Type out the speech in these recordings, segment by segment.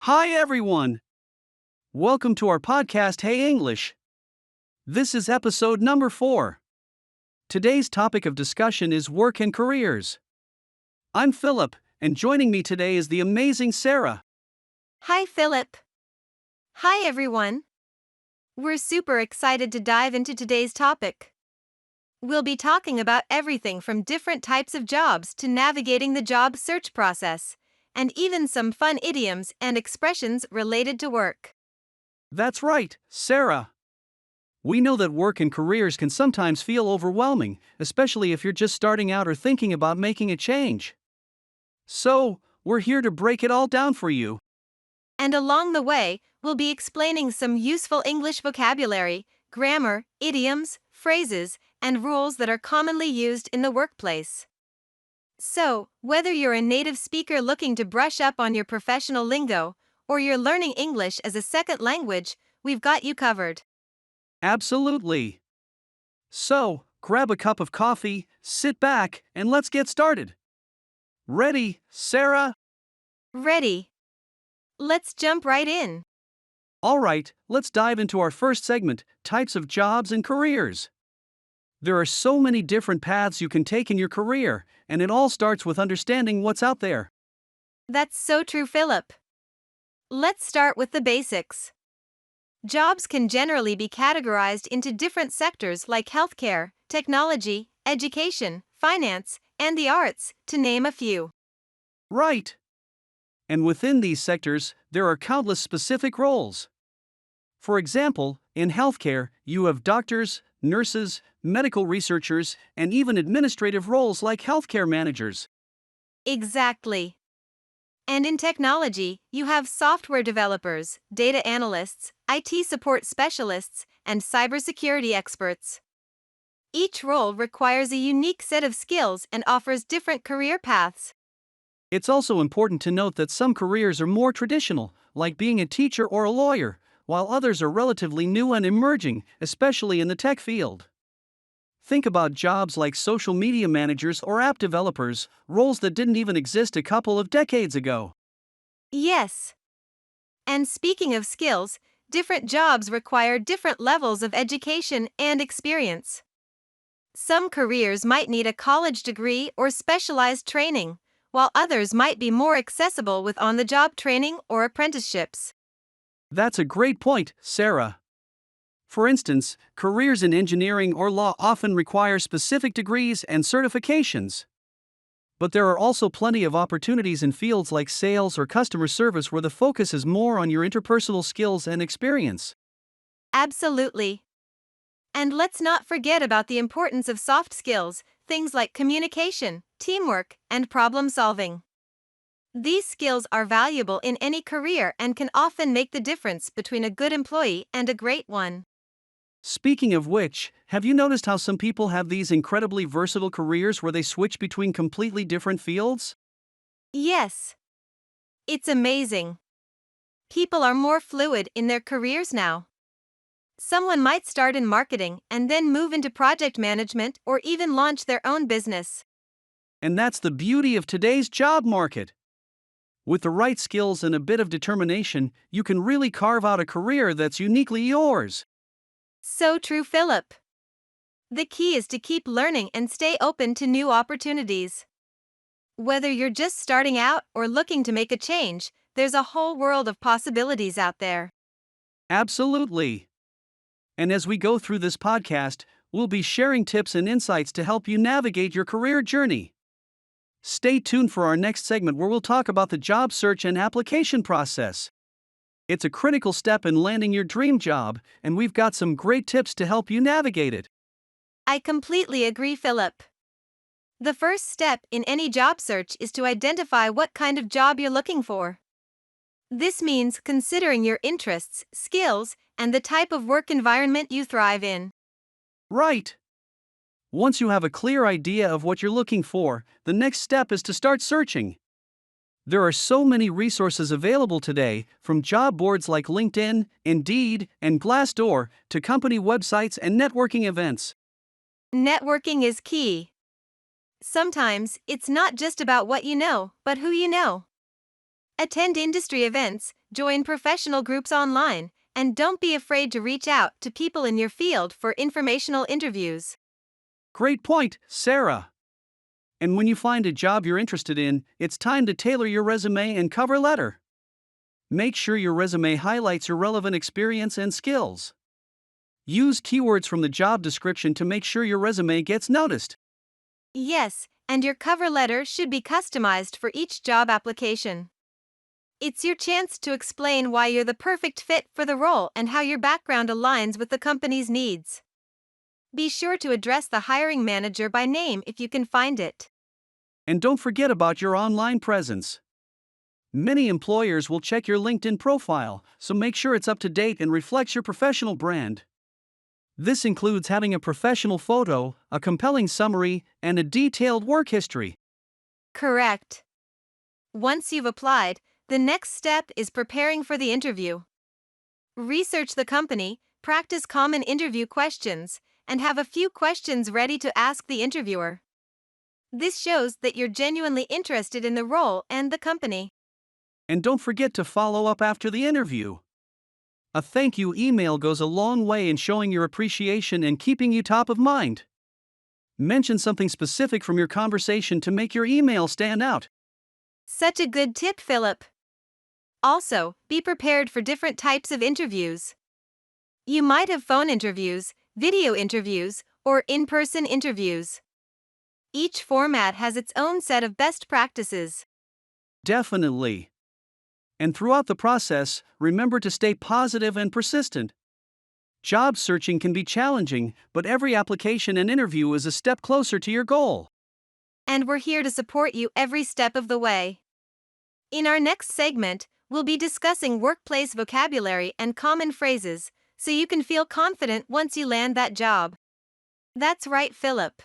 Hi, everyone. Welcome to our podcast, Hey English. This is episode number 4. Today's topic of discussion is work and careers. I'm Philip, and joining me today is the amazing Sara. Hi, Philip. Hi, everyone. We're super excited to dive into today's topic. We'll be talking about everything from different types of jobs to navigating the job search process, and even some fun idioms and expressions related to work. That's right, Sara. We know that work and careers can sometimes feel overwhelming, especially if you're just starting out or thinking about making a change. So, we're here to break it all down for you. And along the way, we'll be explaining some useful English vocabulary, grammar, idioms, phrases, and rules that are commonly used in the workplace. So, whether you're a native speaker looking to brush up on your professional lingo, or you're learning English as a second language, we've got you covered. Absolutely. So, grab a cup of coffee, sit back, and let's get started. Ready, Sara? Ready? Let's jump right in. Alright, let's dive into our first segment, types of jobs and careers. There are so many different paths you can take in your career, and it all starts with understanding what's out there. That's so true, Philip. Let's start with the basics. Jobs can generally be categorized into different sectors like healthcare, technology, education, finance, and the arts, to name a few. Right. And within these sectors, there are countless specific roles. For example, in healthcare, you have doctors, nurses, medical researchers, and even administrative roles like healthcare managers. Exactly. And in technology, you have software developers, data analysts, IT support specialists, and cybersecurity experts. Each role requires a unique set of skills and offers different career paths. It's also important to note that some careers are more traditional, like being a teacher or a lawyer, while others are relatively new and emerging, especially in the tech field. Think about jobs like social media managers or app developers, roles that didn't even exist a couple of decades ago. Yes. And speaking of skills, different jobs require different levels of education and experience. Some careers might need a college degree or specialized training, while others might be more accessible with on the job training or apprenticeships. That's a great point, Sara. For instance, careers in engineering or law often require specific degrees and certifications. But there are also plenty of opportunities in fields like sales or customer service where the focus is more on your interpersonal skills and experience. Absolutely. And let's not forget about the importance of soft skills, things like communication, teamwork, and problem solving. These skills are valuable in any career and can often make the difference between a good employee and a great one. Speaking of which, have you noticed how some people have these incredibly versatile careers where they switch between completely different fields? Yes. It's amazing. People are more fluid in their careers now. Someone might start in marketing and then move into project management or even launch their own business. And that's the beauty of today's job market. With the right skills and a bit of determination, you can really carve out a career that's uniquely yours. So true, Philip. The key is to keep learning and stay open to new opportunities. Whether you're just starting out or looking to make a change, there's a whole world of possibilities out there. Absolutely. And as we go through this podcast, we'll be sharing tips and insights to help you navigate your career journey. Stay tuned for our next segment where we'll talk about the job search and application process. It's a critical step in landing your dream job, and we've got some great tips to help you navigate it. I completely agree, Philip. The first step in any job search is to identify what kind of job you're looking for. This means considering your interests, skills, and the type of work environment you thrive in. Right. Once you have a clear idea of what you're looking for, the next step is to start searching. There are so many resources available today, from job boards like LinkedIn, Indeed, and Glassdoor, to company websites and networking events. Networking is key. Sometimes, it's not just about what you know, but who you know. Attend industry events, join professional groups online, and don't be afraid to reach out to people in your field for informational interviews. Great point, Sarah. And when you find a job you're interested in, it's time to tailor your resume and cover letter. Make sure your resume highlights your relevant experience and skills. Use keywords from the job description to make sure your resume gets noticed. Yes, and your cover letter should be customized for each job application. It's your chance to explain why you're the perfect fit for the role and how your background aligns with the company's needs. Be sure to address the hiring manager by name if you can find it. And don't forget about your online presence. Many employers will check your LinkedIn profile, so make sure it's up to date and reflects your professional brand. This includes having a professional photo, a compelling summary, and a detailed work history. Correct. Once you've applied, the next step is preparing for the interview. Research the company, practice common interview questions, and have a few questions ready to ask the interviewer. This shows that you're genuinely interested in the role and the company. And don't forget to follow up after the interview. A thank you email goes a long way in showing your appreciation and keeping you top of mind. Mention something specific from your conversation to make your email stand out. Such a good tip, Philip. Also, be prepared for different types of interviews. You might have phone interviews, video interviews, or in-person interviews. Each format has its own set of best practices. Definitely. And throughout the process, remember to stay positive and persistent. Job searching can be challenging, but every application and interview is a step closer to your goal. And we're here to support you every step of the way. In our next segment, we'll be discussing workplace vocabulary and common phrases, so you can feel confident once you land that job. That's right, Philip.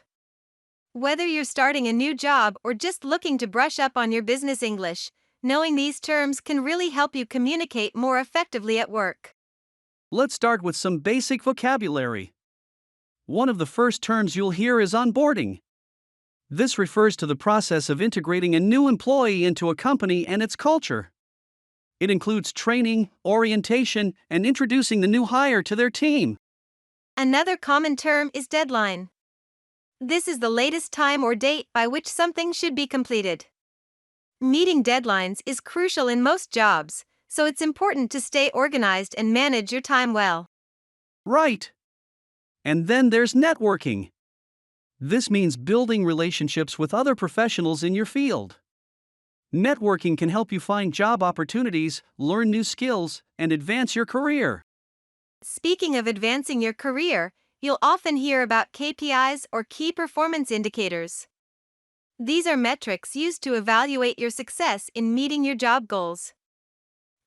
Whether you're starting a new job or just looking to brush up on your business English, knowing these terms can really help you communicate more effectively at work. Let's start with some basic vocabulary. One of the first terms you'll hear is onboarding. This refers to the process of integrating a new employee into a company and its culture. It includes training, orientation, and introducing the new hire to their team. Another common term is deadline. This is the latest time or date by which something should be completed. Meeting deadlines is crucial in most jobs, so it's important to stay organized and manage your time well. Right. And then there's networking. This means building relationships with other professionals in your field. Networking can help you find job opportunities, learn new skills, and advance your career. Speaking of advancing your career, you'll often hear about KPIs or key performance indicators. These are metrics used to evaluate your success in meeting your job goals.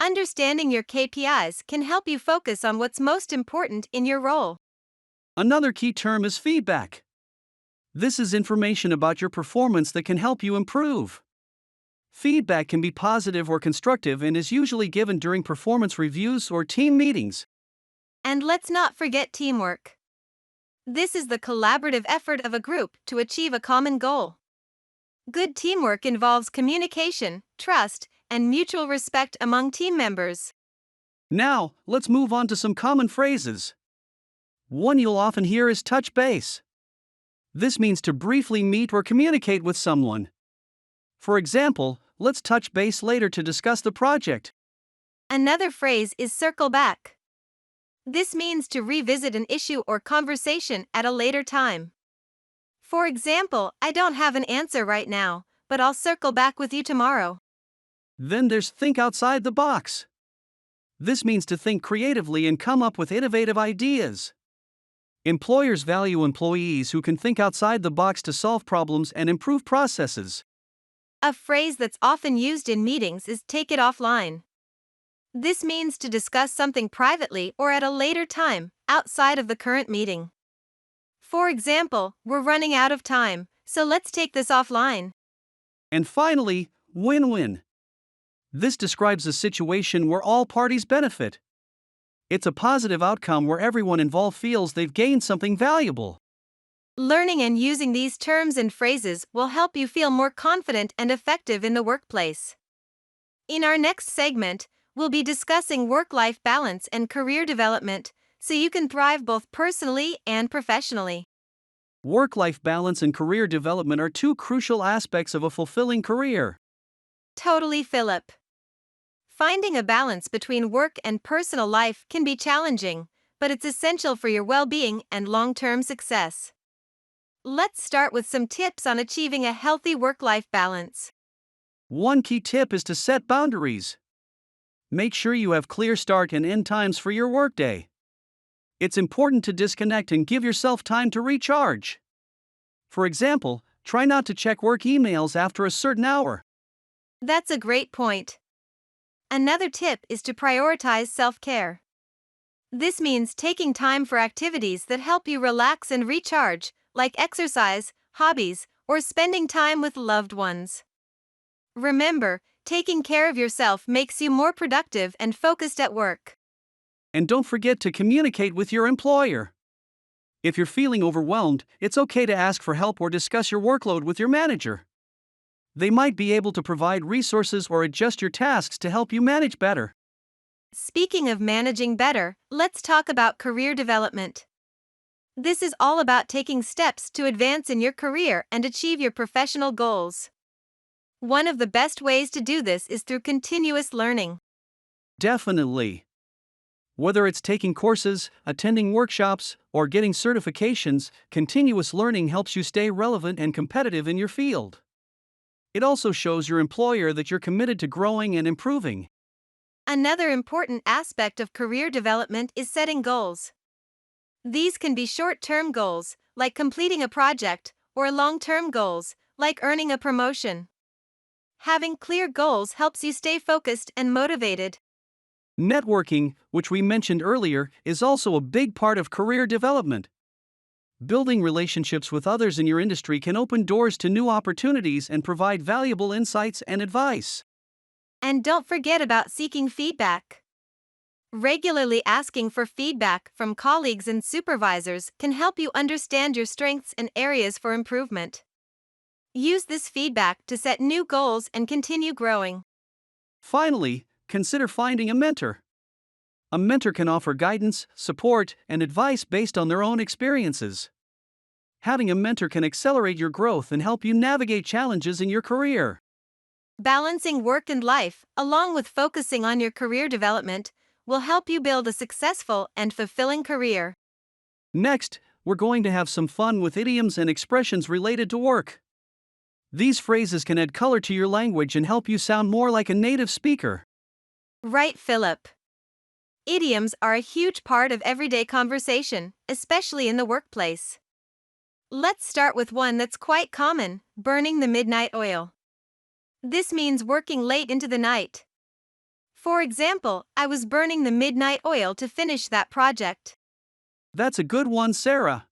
Understanding your KPIs can help you focus on what's most important in your role. Another key term is feedback. This is information about your performance that can help you improve. Feedback can be positive or constructive and is usually given during performance reviews or team meetings. And let's not forget teamwork. This is the collaborative effort of a group to achieve a common goal. Good teamwork involves communication, trust, and mutual respect among team members. Now, let's move on to some common phrases. One you'll often hear is touch base. This means to briefly meet or communicate with someone. For example, let's touch base later to discuss the project. Another phrase is circle back. This means to revisit an issue or conversation at a later time. For example, I don't have an answer right now, but I'll circle back with you tomorrow. Then there's think outside the box. This means to think creatively and come up with innovative ideas. Employers value employees who can think outside the box to solve problems and improve processes. A phrase that's often used in meetings is take it offline. This means to discuss something privately or at a later time, outside of the current meeting. For example, we're running out of time, so let's take this offline. And finally, win-win. This describes a situation where all parties benefit. It's a positive outcome where everyone involved feels they've gained something valuable. Learning and using these terms and phrases will help you feel more confident and effective in the workplace. In our next segment, we'll be discussing work-life balance and career development so you can thrive both personally and professionally. Work-life balance and career development are two crucial aspects of a fulfilling career. Totally, Philip. Finding a balance between work and personal life can be challenging, but it's essential for your well-being and long-term success. Let's start with some tips on achieving a healthy work-life balance. One key tip is to set boundaries. Make sure you have clear start and end times for your workday. It's important to disconnect and give yourself time to recharge. For example, try not to check work emails after a certain hour. That's a great point. Another tip is to prioritize self-care. This means taking time for activities that help you relax and recharge, like exercise, hobbies, or spending time with loved ones. Remember, taking care of yourself makes you more productive and focused at work. And don't forget to communicate with your employer. If you're feeling overwhelmed, it's okay to ask for help or discuss your workload with your manager. They might be able to provide resources or adjust your tasks to help you manage better. Speaking of managing better, let's talk about career development. This is all about taking steps to advance in your career and achieve your professional goals. One of the best ways to do this is through continuous learning. Definitely. Whether it's taking courses, attending workshops, or getting certifications, continuous learning helps you stay relevant and competitive in your field. It also shows your employer that you're committed to growing and improving. Another important aspect of career development is setting goals. These can be short-term goals, like completing a project, or long-term goals, like earning a promotion. Having clear goals helps you stay focused and motivated. Networking, which we mentioned earlier, is also a big part of career development. Building relationships with others in your industry can open doors to new opportunities and provide valuable insights and advice. And don't forget about seeking feedback. Regularly asking for feedback from colleagues and supervisors can help you understand your strengths and areas for improvement. Use this feedback to set new goals and continue growing. Finally, consider finding a mentor. A mentor can offer guidance, support, and advice based on their own experiences. Having a mentor can accelerate your growth and help you navigate challenges in your career. Balancing work and life, along with focusing on your career development, will help you build a successful and fulfilling career. Next, we're going to have some fun with idioms and expressions related to work. These phrases can add color to your language and help you sound more like a native speaker. Right, Philip. Idioms are a huge part of everyday conversation, especially in the workplace. Let's start with one that's quite common: burning the midnight oil. This means working late into the night. For example, I was burning the midnight oil to finish that project. That's a good one, Sarah.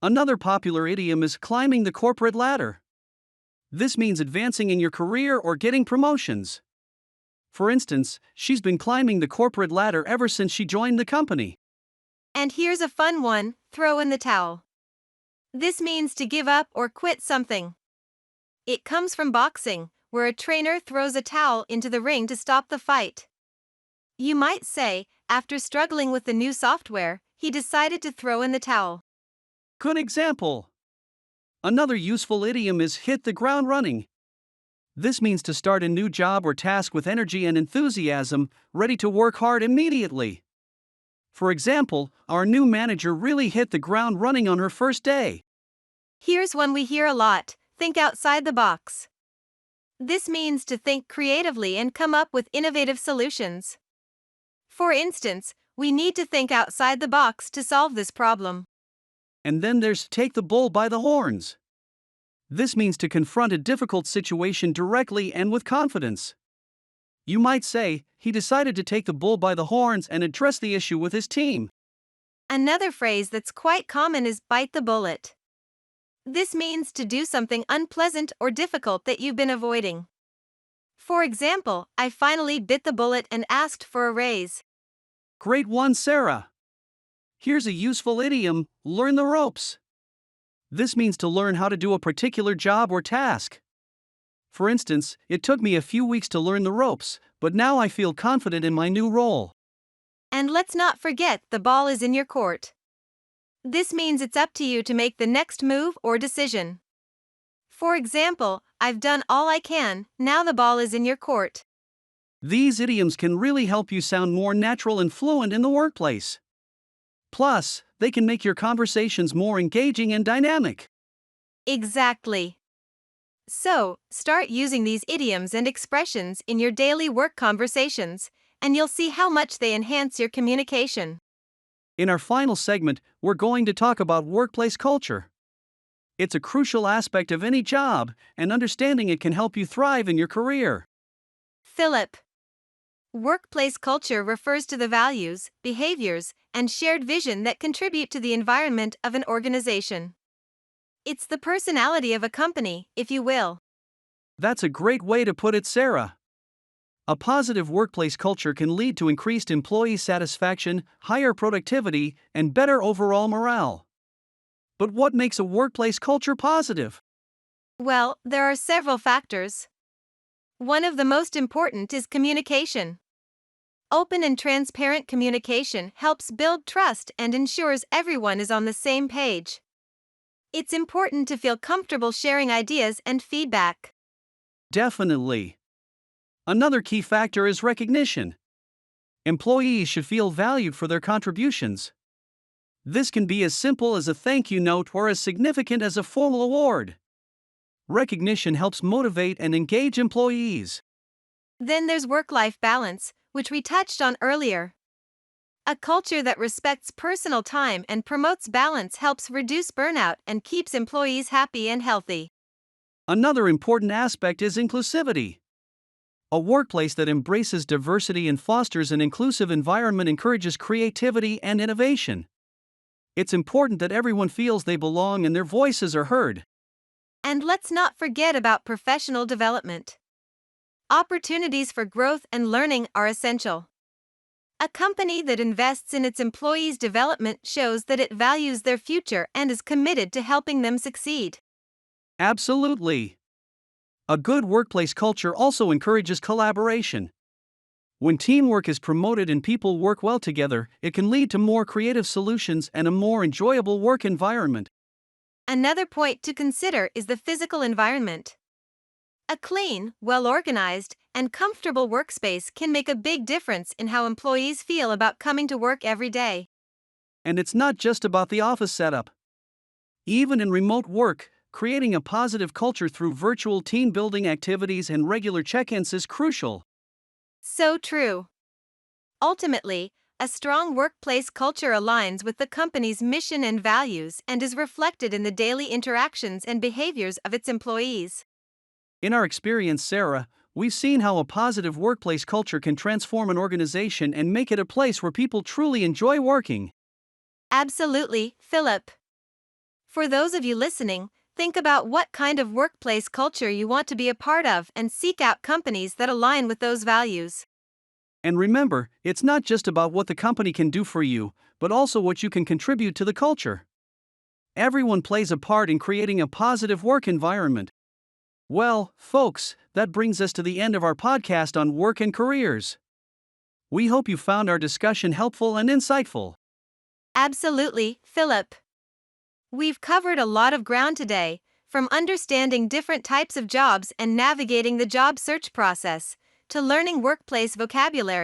Another popular idiom is climbing the corporate ladder. This means advancing in your career or getting promotions. For instance, she's been climbing the corporate ladder ever since she joined the company. And here's a fun one: throw in the towel. This means to give up or quit something. It comes from boxing, where a trainer throws a towel into the ring to stop the fight. You might say, after struggling with the new software, he decided to throw in the towel. Good example. Another useful idiom is hit the ground running. This means to start a new job or task with energy and enthusiasm, ready to work hard immediately. For example, our new manager really hit the ground running on her first day. Here's one we hear a lot: think outside the box. This means to think creatively and come up with innovative solutions. For instance, we need to think outside the box to solve this problem. And then there's take the bull by the horns. This means to confront a difficult situation directly and with confidence. You might say, he decided to take the bull by the horns and address the issue with his team. Another phrase that's quite common is bite the bullet. This means to do something unpleasant or difficult that you've been avoiding. For example, I finally bit the bullet and asked for a raise. Great one, Sarah. Here's a useful idiom: learn the ropes. This means to learn how to do a particular job or task. For instance, it took me a few weeks to learn the ropes, but now I feel confident in my new role. And let's not forget, the ball is in your court. This means it's up to you to make the next move or decision. For example, I've done all I can, now the ball is in your court. These idioms can really help you sound more natural and fluent in the workplace. Plus, they can make your conversations more engaging and dynamic. Exactly. So, start using these idioms and expressions in your daily work conversations, and you'll see how much they enhance your communication. In our final segment, we're going to talk about workplace culture. It's a crucial aspect of any job, and understanding it can help you thrive in your career. Philip. Workplace culture refers to the values, behaviors, and shared vision that contribute to the environment of an organization. It's the personality of a company, if you will. That's a great way to put it, Sarah. A positive workplace culture can lead to increased employee satisfaction, higher productivity, and better overall morale. But what makes a workplace culture positive? Well, there are several factors. One of the most important is communication. Open and transparent communication helps build trust and ensures everyone is on the same page. It's important to feel comfortable sharing ideas and feedback. Definitely. Another key factor is recognition. Employees should feel valued for their contributions. This can be as simple as a thank you note or as significant as a formal award. Recognition helps motivate and engage employees. Then there's work-life balance, which we touched on earlier. A culture that respects personal time and promotes balance helps reduce burnout and keeps employees happy and healthy. Another important aspect is inclusivity. A workplace that embraces diversity and fosters an inclusive environment encourages creativity and innovation. It's important that everyone feels they belong and their voices are heard. And let's not forget about professional development. Opportunities for growth and learning are essential. A company that invests in its employees' development shows that it values their future and is committed to helping them succeed. Absolutely. A good workplace culture also encourages collaboration. When teamwork is promoted and people work well together, it can lead to more creative solutions and a more enjoyable work environment. Another point to consider is the physical environment. A clean, well-organized, and comfortable workspace can make a big difference in how employees feel about coming to work every day. And it's not just about the office setup. Even in remote work, creating a positive culture through virtual team building activities and regular check-ins is crucial. So true. Ultimately, a strong workplace culture aligns with the company's mission and values and is reflected in the daily interactions and behaviors of its employees. In our experience, Sarah, we've seen how a positive workplace culture can transform an organization and make it a place where people truly enjoy working. Absolutely, Philip. For those of you listening, think about what kind of workplace culture you want to be a part of and seek out companies that align with those values. And remember, it's not just about what the company can do for you, but also what you can contribute to the culture. Everyone plays a part in creating a positive work environment. Well, folks, that brings us to the end of our podcast on work and careers. We hope you found our discussion helpful and insightful. Absolutely, Philip. We've covered a lot of ground today, from understanding different types of jobs and navigating the job search process, to learning workplace vocabulary.